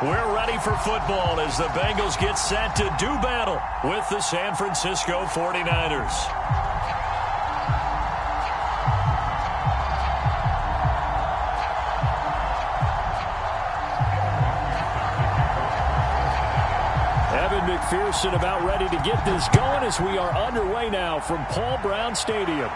We're ready for football as the Bengals get set to do battle with the San Francisco 49ers. Evan McPherson about ready to get this going as we are underway now from Paul Brown Stadium.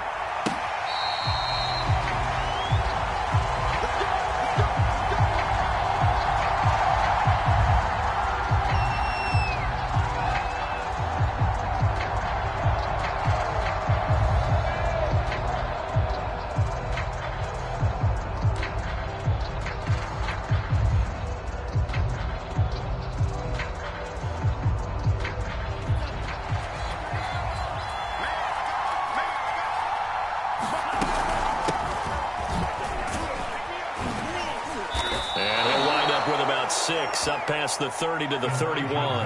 Up past the 30 to the 31. All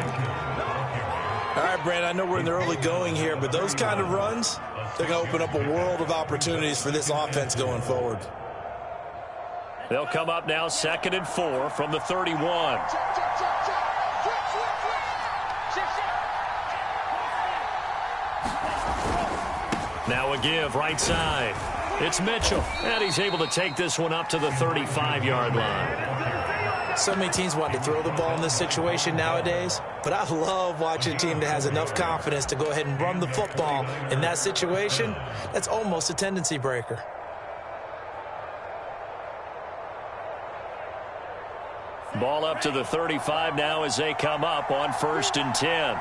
right, Brandon, I know we're in the early going here, but those kind of runs, they're going to open up a world of opportunities for this offense going forward. They'll come up now 2nd and 4 from the 31. Now a give right side. It's Mitchell, and he's able to take this one up to the 35-yard line. So many teams want to throw the ball in this situation nowadays, but I love watching a team that has enough confidence to go ahead and run the football in that situation. That's almost a tendency breaker. Ball up to the 35 now as they come up on 1st and 10.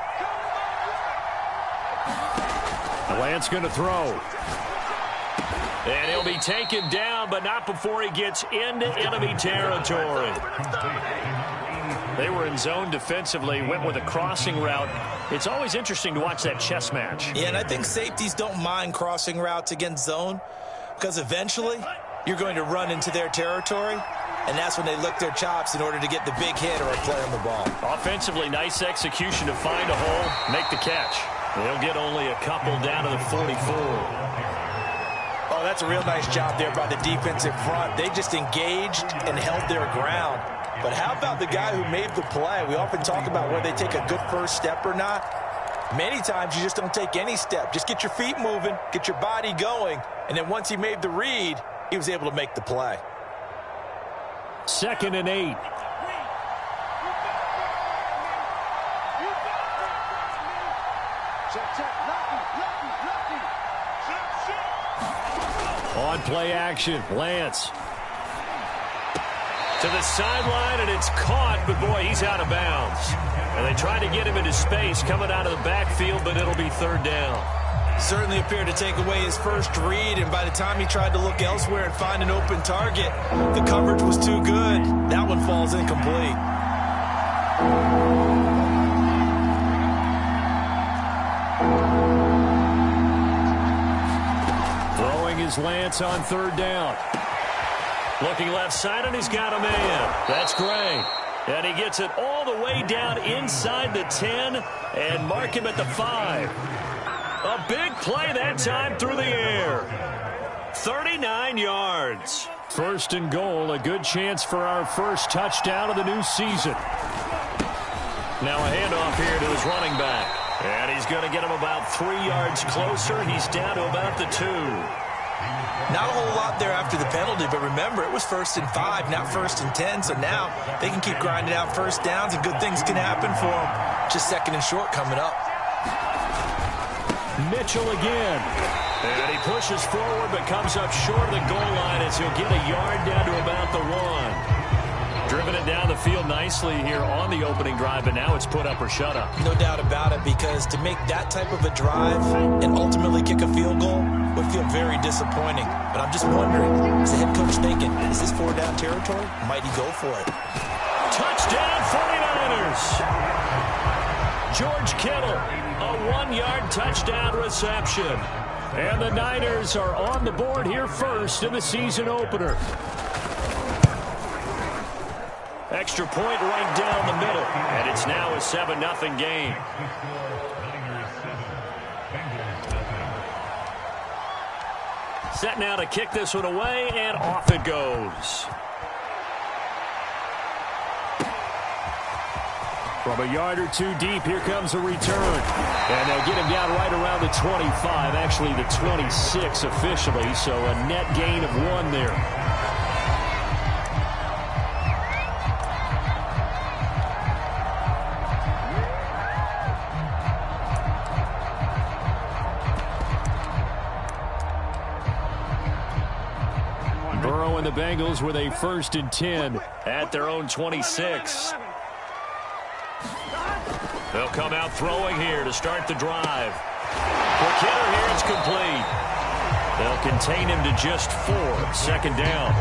Lance going to throw. And he'll be taken down, but not before he gets into enemy territory. They were in zone defensively, went with a crossing route. It's always interesting to watch that chess match. Yeah, and I think safeties don't mind crossing routes against zone because eventually you're going to run into their territory, and that's when they lick their chops in order to get the big hit or a play on the ball. Offensively, nice execution to find a hole, make the catch. They'll get only a couple down to the 44. Oh, that's a real nice job there by the defensive front. They just engaged and held their ground. But how about the guy who made the play? We often talk about whether they take a good first step or not. Many times you just don't take any step. Just get your feet moving, get your body going, and then once he made the read, he was able to make the play. 2nd and 8. On play action, Lance. To the sideline, and it's caught, but boy, he's out of bounds. And they tried to get him into space coming out of the backfield, but it'll be 3rd down. Certainly appeared to take away his first read, and by the time he tried to look elsewhere and find an open target, the coverage was too good. That one falls incomplete. Is Lance on 3rd down. Looking left side, and he's got a man. That's great. And he gets it all the way down inside the 10 and mark him at the 5. A big play that time through the air. 39 yards. 1st and goal, a good chance for our first touchdown of the new season. Now a handoff here to his running back. And he's going to get him about 3 yards closer. He's down to about the 2. Not a whole lot there after the penalty, but remember, it was 1st and 5, not 1st and 10, so now they can keep grinding out first downs and good things can happen for them. Just 2nd and short coming up. Mitchell again. And he pushes forward but comes up short of the goal line as he'll get a yard down to about the 1. Driven it down the field nicely here on the opening drive, but now it's put up or shut up. No doubt about it, because to make that type of a drive and ultimately kick a field goal would feel very disappointing. But I'm just wondering, is the head coach thinking, is this 4-down territory? Might he go for it? Touchdown 49ers! George Kittle, a 1-yard touchdown reception. And the Niners are on the board here first in the season opener. Extra point right down the middle, and it's now a 7-0 game. Set now to kick this one away, and off it goes. From a yard or two deep, here comes a return. And they'll get him down right around the 25, actually the 26 officially, so a net gain of 1 there. Burrow and the Bengals with a 1st and 10 at their own 26. They'll come out throwing here to start the drive. For Kittle here, it's complete. They'll contain him to just 4. 2nd down.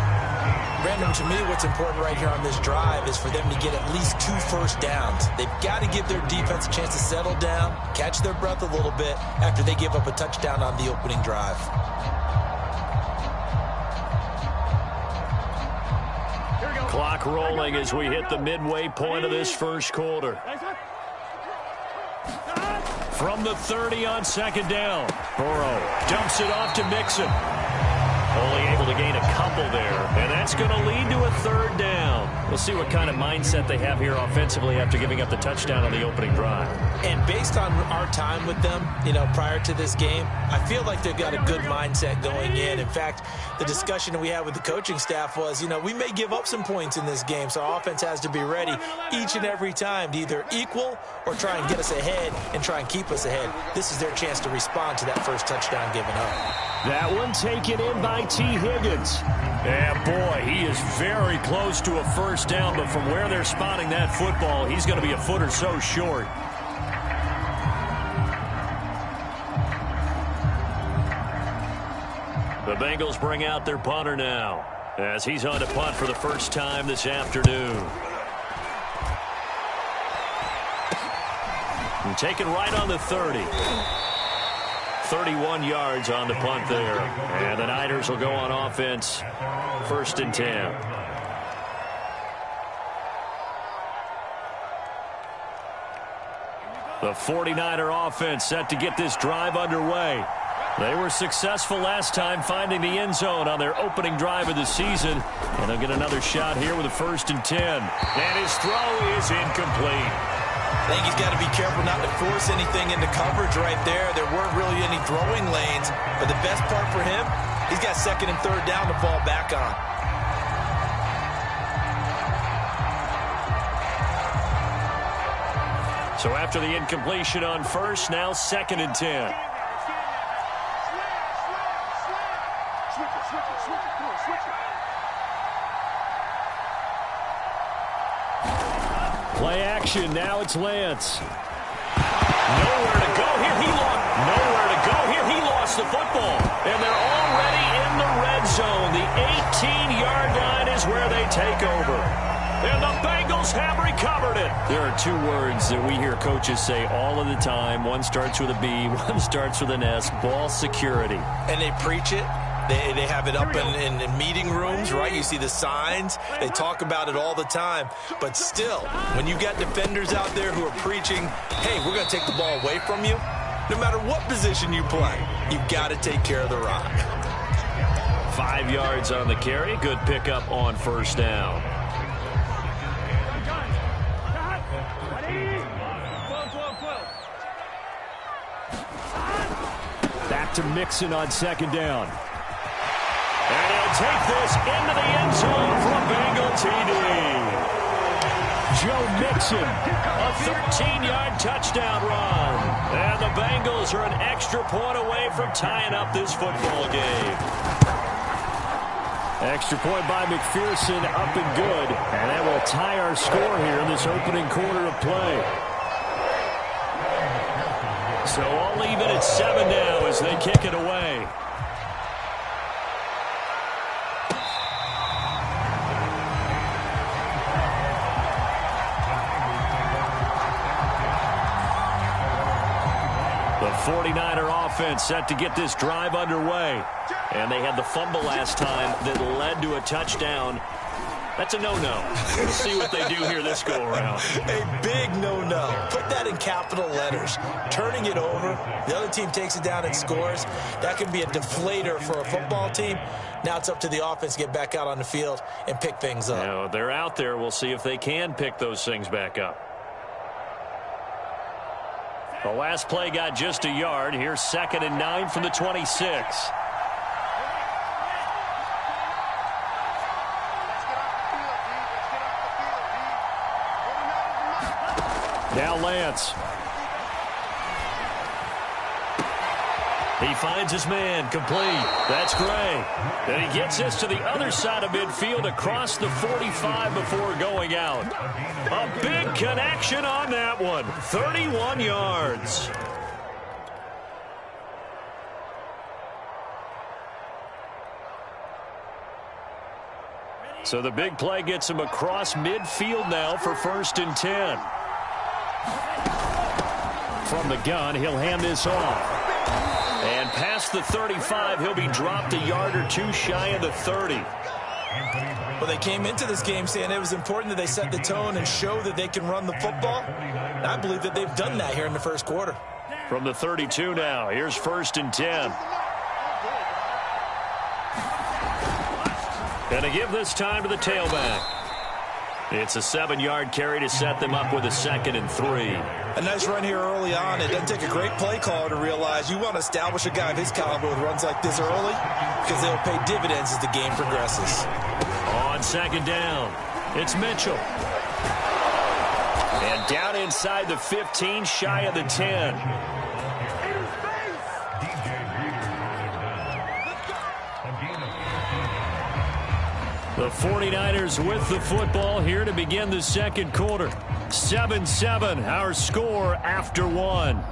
Brandon, to me, what's important right here on this drive is for them to get at least 2 first downs. They've got to give their defense a chance to settle down, catch their breath a little bit after they give up a touchdown on the opening drive. Clock rolling as we hit the midway point of this first quarter. From the 30 on 2nd down. Burrow dumps it off to Mixon. Only able to gain a couple there, and that's going to lead to a 3rd down. We'll see what kind of mindset they have here offensively after giving up the touchdown on the opening drive. And based on our time with them, prior to this game, I feel like they've got a good mindset going in. In fact, the discussion that we had with the coaching staff was, we may give up some points in this game, so our offense has to be ready each and every time to either equal or try and get us ahead and try and keep us ahead. This is their chance to respond to that first touchdown given up. That one taken in by T. Higgins. And boy, he is very close to a 1st down, but from where they're spotting that football, he's going to be a foot or so short. The Bengals bring out their punter now, as he's on to punt for the first time this afternoon. And taken right on the 30. 31 yards on the punt there. And the Niners will go on offense. 1st and 10. The 49er offense set to get this drive underway. They were successful last time finding the end zone on their opening drive of the season. And they'll get another shot here with a 1st and 10. And his throw is incomplete. I think he's got to be careful not to force anything into coverage right there. There weren't really any throwing lanes. But the best part for him, he's got 2nd and 3rd down to fall back on. So after the incompletion on 1st, now 2nd and 10. Play action. Now it's Lance. Nowhere to go here. Nowhere to go here. He lost the football. And they're already in the red zone. The 18-yard line is where they take over. And the Bengals have recovered it. There are 2 words that we hear coaches say all of the time. One starts with a B, one starts with an S. Ball security. And they preach it. They have it up in meeting rooms, right? You see the signs. They talk about it all the time. But still, when you got defenders out there who are preaching, hey, we're going to take the ball away from you, no matter what position you play, you've got to take care of the rock. 5 yards on the carry. Good pickup on 1st down. Back to Mixon on 2nd down. And he'll take this into the end zone for a Bengal TD. Joe Mixon, a 13-yard touchdown run. And the Bengals are an extra point away from tying up this football game. Extra point by McPherson, up and good. And that will tie our score here in this opening quarter of play. So all even at 7 now as they kick it away. The 49er offense set to get this drive underway. And they had the fumble last time that led to a touchdown. That's a no-no. We'll see what they do here this go-around. A big no-no. Put that in capital letters. Turning it over, the other team takes it down and scores. That can be a deflator for a football team. Now it's up to the offense to get back out on the field and pick things up. They're out there. We'll see if they can pick those things back up. The last play got just a yard. Here's 2nd and 9 from the 26. Now Lance. He finds his man, complete. That's Gray. And he gets this to the other side of midfield across the 45 before going out. A big connection on that one. 31 yards. So the big play gets him across midfield now for 1st and 10. From the gun, he'll hand this off. And past the 35, he'll be dropped a yard or two shy of the 30. Well, they came into this game saying it was important that they set the tone and show that they can run the football. And I believe that they've done that here in the first quarter. From the 32 now, here's 1st and 10. And to give this time to the tailback. It's a 7-yard carry to set them up with a 2nd and 3. A nice run here early on. It doesn't take a great play caller to realize you want to establish a guy of his caliber with runs like this early because they'll pay dividends as the game progresses. On 2nd down, it's Mitchell. And down inside the 15, shy of the 10. The 49ers with the football here to begin the second quarter. 7-7, our score after 1.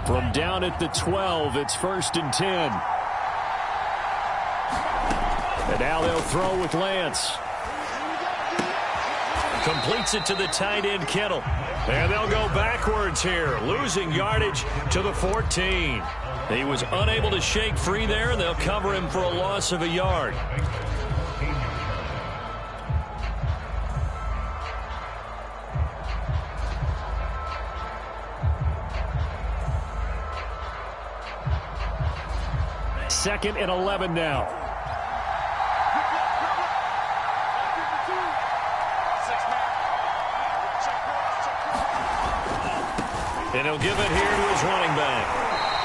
From down at the 12, it's 1st and 10. And now they'll throw with Lance. Completes it to the tight end, Kittle. And they'll go backwards here, losing yardage to the 14. He was unable to shake free there, and they'll cover him for a loss of a yard. Second and 11 now. And he'll give it here to his running back.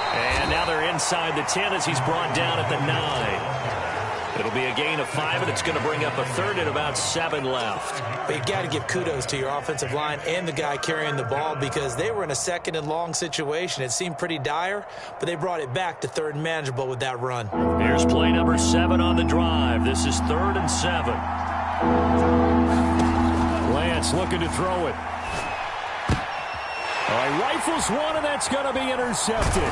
And now they're inside the 10 as he's brought down at the 9. It'll be a gain of 5, and it's going to bring up a 3rd and about 7 left. But you've got to give kudos to your offensive line and the guy carrying the ball because they were in a 2nd and long situation. It seemed pretty dire, but they brought it back to 3rd and manageable with that run. Here's play number 7 on the drive. This is 3rd and 7. Lance looking to throw it. Rifles one, and that's going to be intercepted.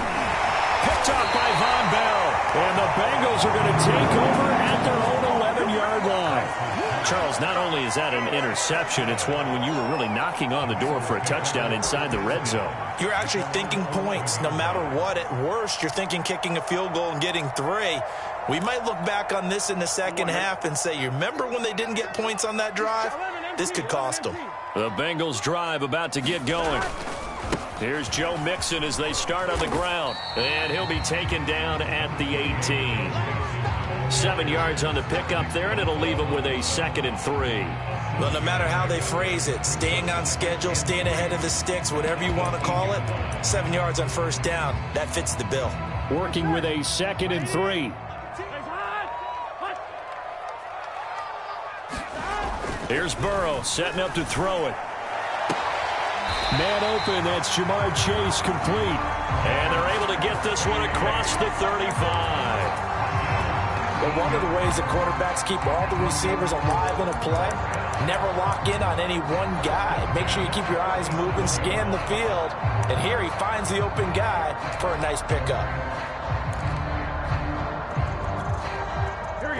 Picked off by Von Bell. And the Bengals are going to take over at their own 11-yard line. Charles, not only is that an interception, it's one when you were really knocking on the door for a touchdown inside the red zone. You're actually thinking points no matter what. At worst, you're thinking kicking a field goal and getting 3. We might look back on this in the second half and say, you remember when they didn't get points on that drive? This could cost them. The Bengals drive about to get going. Here's Joe Mixon as they start on the ground. And he'll be taken down at the 18. 7 yards on the pickup there, and it'll leave him with a 2nd and 3. Well, no matter how they phrase it, staying on schedule, staying ahead of the sticks, whatever you want to call it, 7 yards on 1st down, that fits the bill. Working with a 2nd and 3. Here's Burrow setting up to throw it. Man open, that's Jamar Chase complete. And they're able to get this one across the 35. But one of the ways that quarterbacks keep all the receivers alive in a play, never lock in on any one guy. Make sure you keep your eyes moving, scan the field. And here he finds the open guy for a nice pickup.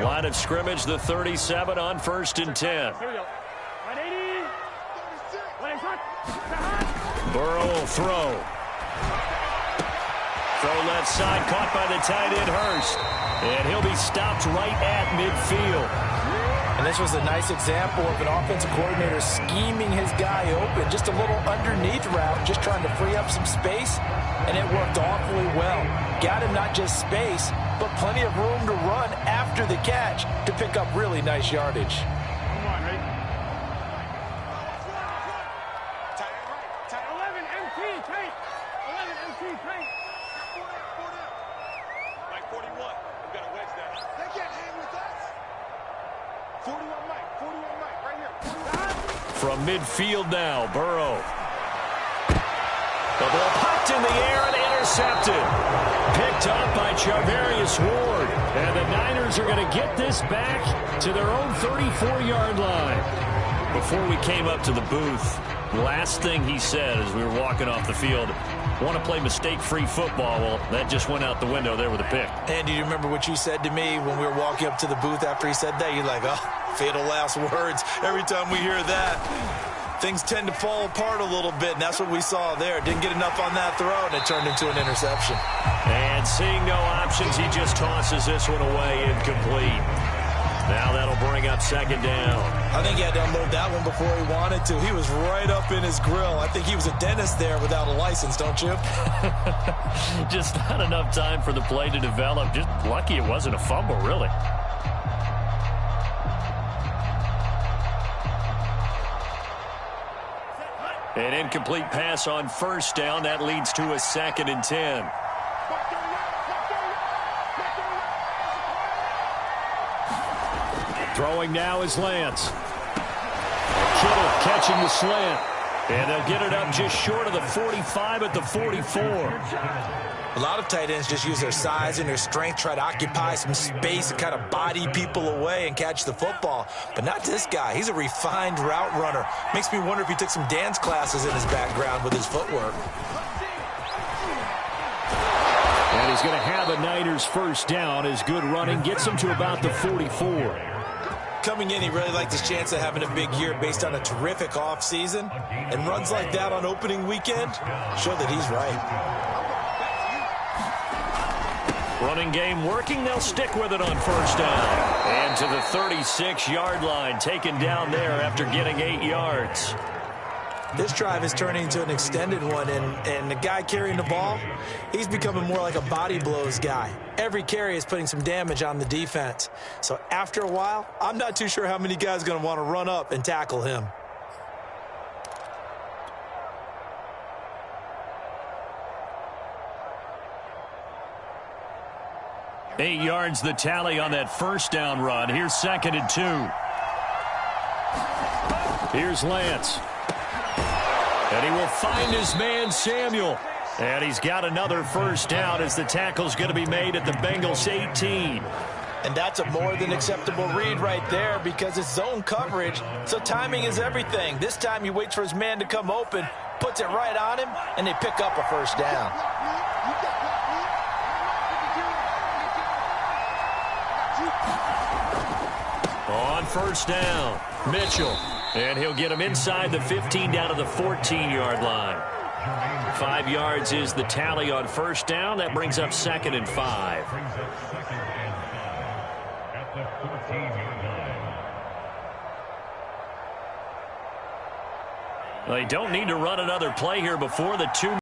Line of scrimmage, the 37 on 1st and 10. Burrow will throw. Throw left side, caught by the tight end Hurst. And he'll be stopped right at midfield. And this was a nice example of an offensive coordinator scheming his guy open. Just a little underneath route, just trying to free up some space. And it worked awfully well. Got him not just space, but plenty of room to run after the catch to pick up really nice yardage. From midfield now, Burrow. The ball popped in the air and intercepted. Picked up by Charvarius Ward. And the Niners are going to get this back to their own 34-yard line. Before we came up to the booth, last thing he said as we were walking off the field, want to play mistake-free football. Well, that just went out the window there with a pick. And do you remember what you said to me when we were walking up to the booth after he said that? You're like, oh, fatal last words. Every time we hear that, things tend to fall apart a little bit, and that's what we saw there. Didn't get enough on that throw, and it turned into an interception. And seeing no options, he just tosses this one away incomplete. Now that'll bring up second down. I think he had to unload that one before he wanted to. He was right up in his grill. I think he was a dentist there without a license, don't you? Just not enough time for the play to develop. Just lucky it wasn't a fumble, really. An incomplete pass on first down. That leads to a 2nd and 10. Throwing now is Lance. Kittle catching the slant. And they'll get it up just short of the 45 at the 44. A lot of tight ends just use their size and their strength, try to occupy some space and kind of body people away and catch the football. But not this guy. He's a refined route runner. Makes me wonder if he took some dance classes in his background with his footwork. And he's going to have a Niners first down as good running gets him to about the 44. Coming in, he really liked his chance of having a big year based on a terrific offseason. And runs like that on opening weekend show that he's right. Running game working. They'll stick with it on first down. And to the 36-yard line, taken down there after getting 8 yards. This drive is turning into an extended one, and the guy carrying the ball, he's becoming more like a body blows guy. Every carry is putting some damage on the defense. So after a while, I'm not too sure how many guys are going to want to run up and tackle him. Eight yards the tally on that first down run. Here's 2nd and 2. Here's Lance. And he will find his man, Samuel. And he's got another first down as the tackle's going to be made at the Bengals 18. And that's a more than acceptable read right there because it's zone coverage, so timing is everything. This time he waits for his man to come open, puts it right on him, and they pick up a first down. On first down, Mitchell. And he'll get him inside the 15 down to the 14-yard line. 5 yards is the tally on first down. That brings up 2nd and 5. They don't need to run another play here before the 2